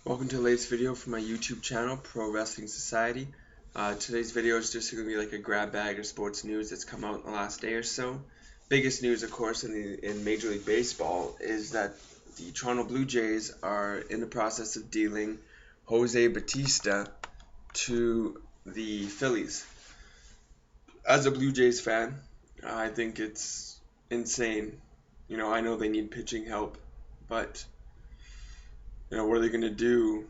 Welcome to the latest video from my YouTube channel, Pro Wrestling Society. Today's video is just going to be like a grab bag of sports news that's come out in the last day or so. Biggest news, of course, in Major League Baseball is that the Toronto Blue Jays are in the process of dealing Jose Bautista to the Phillies. As a Blue Jays fan, I think it's insane. I know they need pitching help, but what are they going to do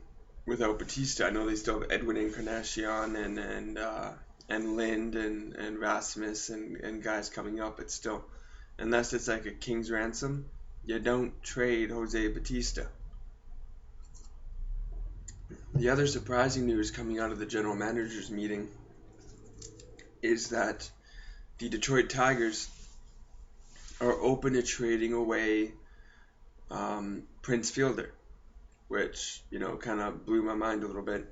without Batista? I know they still have Edwin Encarnacion and Lind and Rasmus and guys coming up, but still, unless it's like a king's ransom, you don't trade Jose Batista. The other surprising news coming out of the general managers meeting is that the Detroit Tigers are open to trading away Prince Fielder, which, kind of blew my mind a little bit.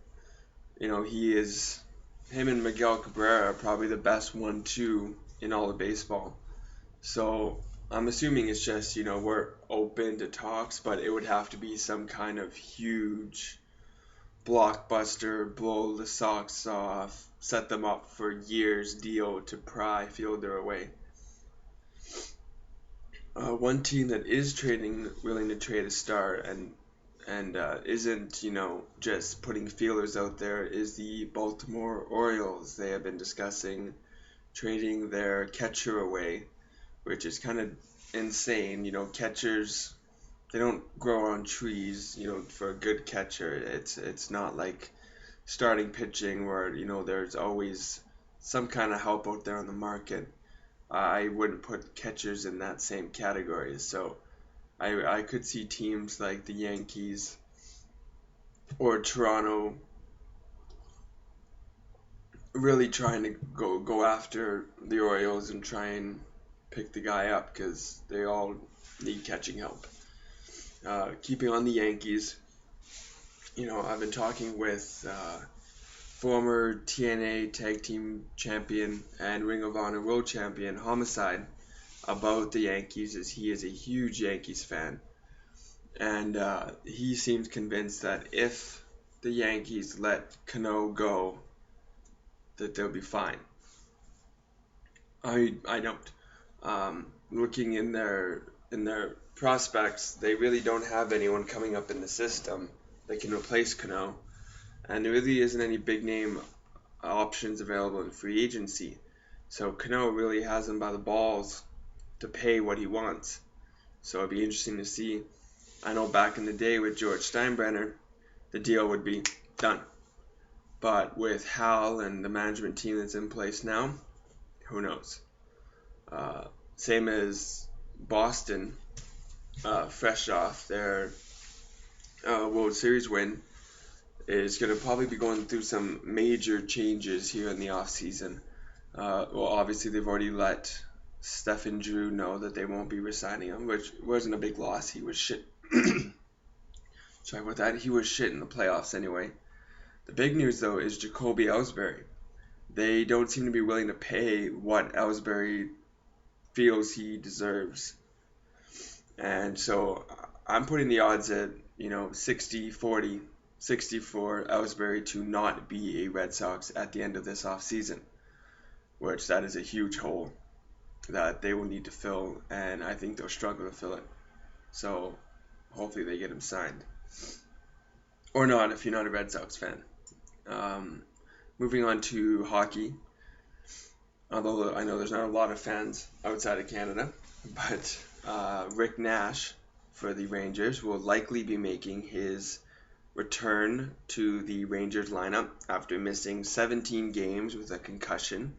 Him and Miguel Cabrera are probably the best 1-2 in all of baseball. So I'm assuming it's just, we're open to talks, but it would have to be some kind of huge blockbuster, blow the socks off, set them up for years deal to pry Fielder away. One team that is willing to trade a star and isn't, just putting feelers out there is the Baltimore Orioles. They have been discussing trading their catcher away, which is kind of insane. Catchers, they don't grow on trees. For a good catcher, it's not like starting pitching where, there's always some kind of help out there on the market. I wouldn't put catchers in that same category. So I could see teams like the Yankees or Toronto really trying to go after the Orioles and try and pick the guy up because they all need catching help. Keeping on the Yankees, I've been talking with former TNA Tag Team Champion and Ring of Honor World Champion Homicide about the Yankees, as he is a huge Yankees fan, and he seems convinced that if the Yankees let Cano go, that they'll be fine. I don't. Looking in their prospects, they really don't have anyone coming up in the system that can replace Cano, and there really isn't any big name options available in free agency. So Cano really has him by the balls to pay what he wants. So it'd be interesting to see. I know back in the day with George Steinbrenner, the deal would be done. But with Hal and the management team that's in place now, who knows? Same as Boston, fresh off their World Series win, is going to probably be going through some major changes here in the offseason. Obviously they've already let Stephen Drew know that they won't be re-signing him, which wasn't a big loss. He was shit. Sorry about that. He was shit in the playoffs anyway. The big news, though, is Jacoby Ellsbury. They don't seem to be willing to pay what Ellsbury feels he deserves. And so I'm putting the odds at, 60-40, 60 for Ellsbury to not be a Red Sox at the end of this offseason, which that is a huge hole that they will need to fill, and I think they'll struggle to fill it. So hopefully they get him signed. Or not, if you're not a Red Sox fan. Moving on to hockey. Although I know there's not a lot of fans outside of Canada, but Rick Nash for the Rangers will likely be making his return to the Rangers lineup after missing 17 games with a concussion,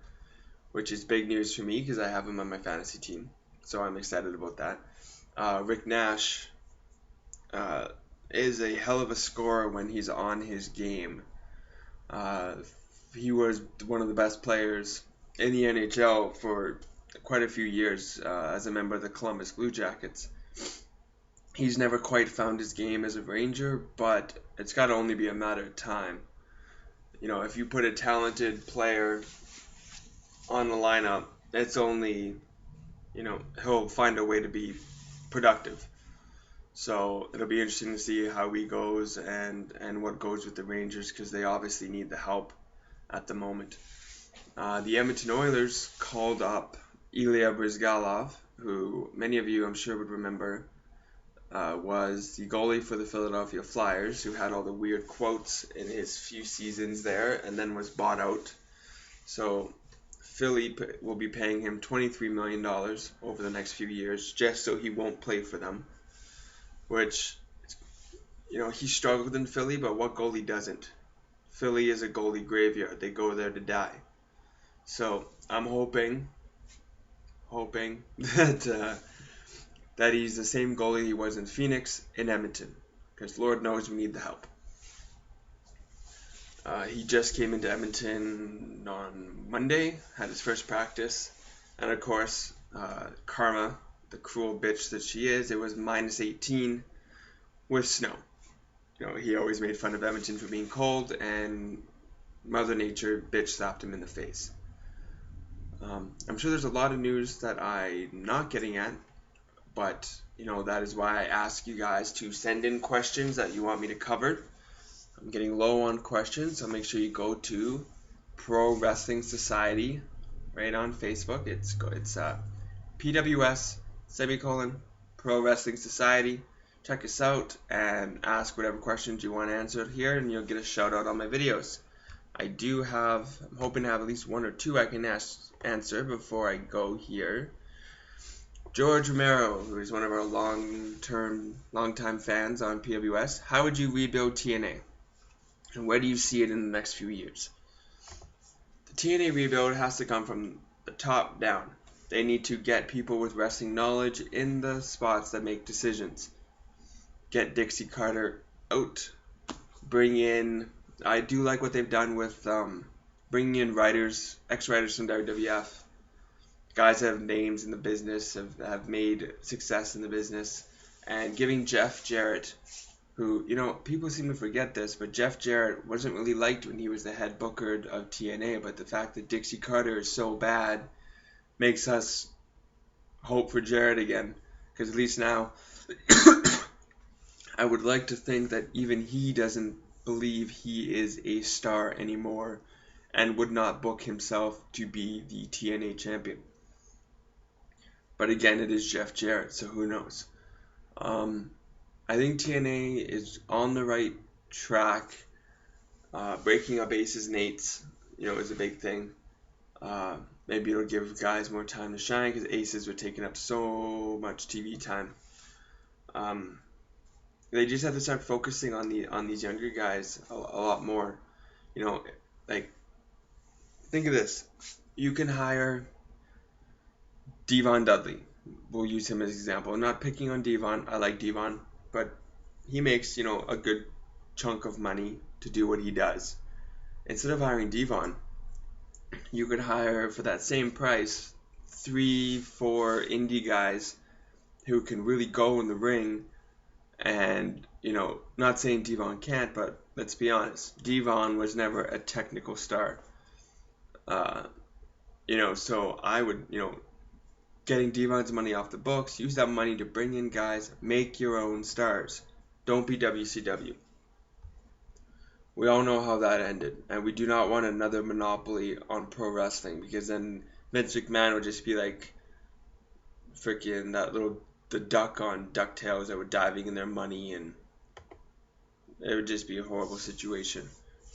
which is big news for me because I have him on my fantasy team, so I'm excited about that. Rick Nash is a hell of a scorer when he's on his game. He was one of the best players in the NHL for quite a few years as a member of the Columbus Blue Jackets. He's never quite found his game as a Ranger, but it's got to only be a matter of time. If you put a talented player on the lineup, it's only, he'll find a way to be productive. So it'll be interesting to see how he goes and what goes with the Rangers, because they obviously need the help at the moment. The Edmonton Oilers called up Ilya Bryzgalov, who many of you I'm sure would remember was the goalie for the Philadelphia Flyers, who had all the weird quotes in his few seasons there and then was bought out. So Philly will be paying him $23 million over the next few years just so he won't play for them, which, he struggled in Philly, but what goalie doesn't? Philly is a goalie graveyard. They go there to die. So I'm hoping that he's the same goalie he was in Phoenix, in Edmonton, because Lord knows we need the help. He just came into Edmonton on Monday, had his first practice, and of course, Karma, the cruel bitch that she is, it was minus 18 with snow. He always made fun of Edmonton for being cold, and Mother Nature bitch slapped him in the face. I'm sure there's a lot of news that I'm not getting at, but that is why I ask you guys to send in questions that you want me to cover. I'm getting low on questions, so make sure you go to Pro Wrestling Society right on Facebook. It's PWS Pro Wrestling Society. Check us out and ask whatever questions you want answered here, and you'll get a shout out on my videos. I'm hoping to have at least one or two I can answer before I go here. George Romero, who is one of our long-time fans on PWS, how would you rebuild TNA? And where do you see it in the next few years? The TNA rebuild has to come from the top down. They need to get people with wrestling knowledge in the spots that make decisions. Get Dixie Carter out. I do like what they've done with bringing in ex-writers from WWF. Guys that have names in the business, have made success in the business, and giving Jeff Jarrett, who, people seem to forget this, but Jeff Jarrett wasn't really liked when he was the head booker of TNA, but the fact that Dixie Carter is so bad makes us hope for Jarrett again, because at least now I would like to think that even he doesn't believe he is a star anymore and would not book himself to be the TNA champion. But again, it is Jeff Jarrett, so who knows? I think TNA is on the right track. Breaking up aces and eights, is a big thing. Maybe it'll give guys more time to shine, because aces were taking up so much TV time. They just have to start focusing on these younger guys a lot more. Think of this. You can hire Devon Dudley. We'll use him as an example. I'm not picking on Devon. I like Devon, but he makes, a good chunk of money to do what he does. Instead of hiring Devon, you could hire, for that same price, 3-4 indie guys who can really go in the ring. And, not saying Devon can't, but let's be honest, Devon was never a technical star. So I would, getting Devon's money off the books, use that money to bring in guys, make your own stars. Don't be WCW. We all know how that ended, and we do not want another monopoly on pro wrestling, because then Vince McMahon would just be like freaking the duck on DuckTales that were diving in their money, and it would just be a horrible situation.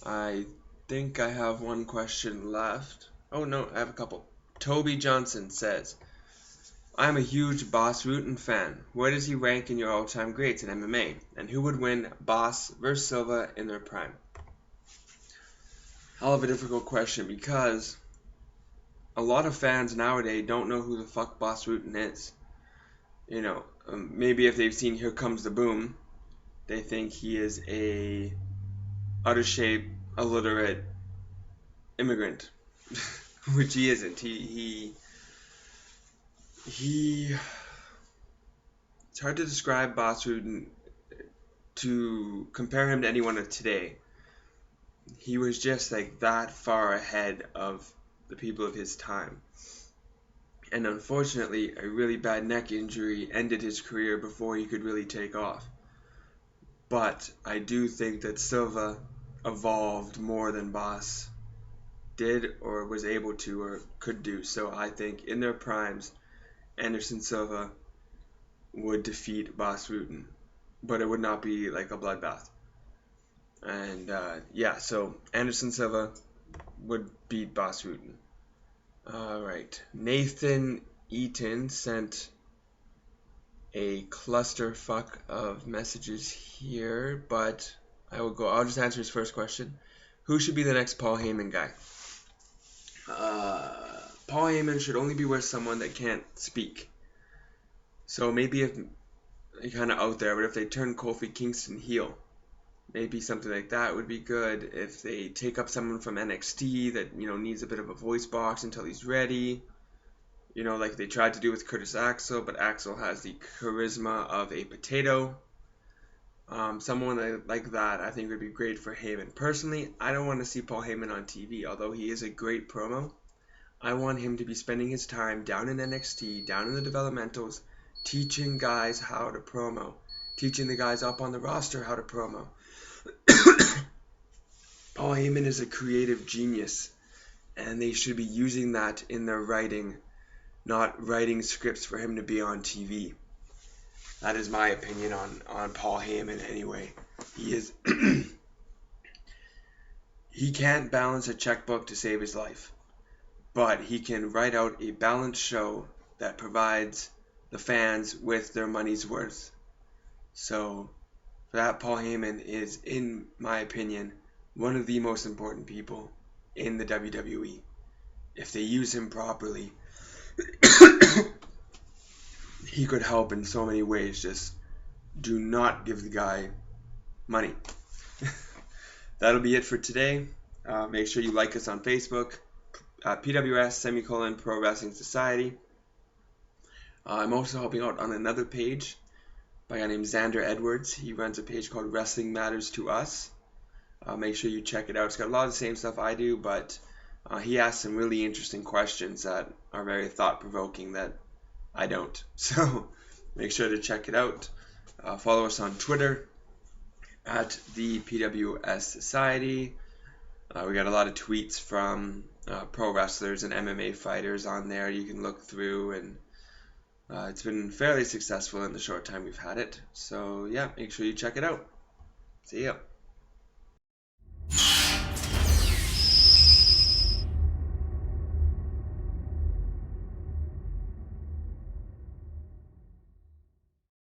I think I have one question left. Oh no, I have a couple. Toby Johnson says, I'm a huge Boss Rutan fan. Where does he rank in your all-time greats in MMA? And who would win Boss versus Silva in their prime? Hell of a difficult question, because a lot of fans nowadays don't know who the fuck Boss Rutan is. Maybe if they've seen Here Comes the Boom, they think he is a out of shape, illiterate immigrant, which he isn't. He it's hard to describe Boss Rutan, to compare him to anyone of today. He was just like that far ahead of the people of his time. And unfortunately, a really bad neck injury ended his career before he could really take off. But I do think that Silva evolved more than Boss did or was able to or could do. So I think in their primes, Anderson Silva would defeat Boss Rutten, but it would not be like a bloodbath. And so Anderson Silva would beat Boss Rutten. All right, Nathan Eaton sent a clusterfuck of messages here, but I'll just answer his first question. Who should be the next Paul Heyman guy? Paul Heyman should only be with someone that can't speak. So maybe if kind of out there, but if they turn Kofi Kingston heel, maybe something like that would be good. If they take up someone from NXT that needs a bit of a voice box until he's ready, like they tried to do with Curtis Axel, but Axel has the charisma of a potato. Someone like that I think would be great for Heyman. Personally, I don't want to see Paul Heyman on TV, although he is a great promo. I want him to be spending his time down in NXT, down in the developmentals, teaching guys how to promo, teaching the guys up on the roster how to promo. Paul Heyman is a creative genius, and they should be using that in their writing, not writing scripts for him to be on TV. That is my opinion on Paul Heyman anyway. He can't balance a checkbook to save his life, but he can write out a balanced show that provides the fans with their money's worth. So for that, Paul Heyman is, in my opinion, one of the most important people in the WWE. If they use him properly, he could help in so many ways. Just do not give the guy money. That'll be it for today. Make sure you like us on Facebook, PWS Pro Wrestling Society. I'm also helping out on another page by a guy named Xander Edwards. He runs a page called Wrestling Matters to Us. Make sure you check it out. It's got a lot of the same stuff I do, but he asks some really interesting questions that are very thought-provoking that I don't. So make sure to check it out. Follow us on Twitter at the PWS Society. We got a lot of tweets from pro wrestlers and MMA fighters on there you can look through, and it's been fairly successful in the short time we've had it. So yeah, make sure you check it out. See ya.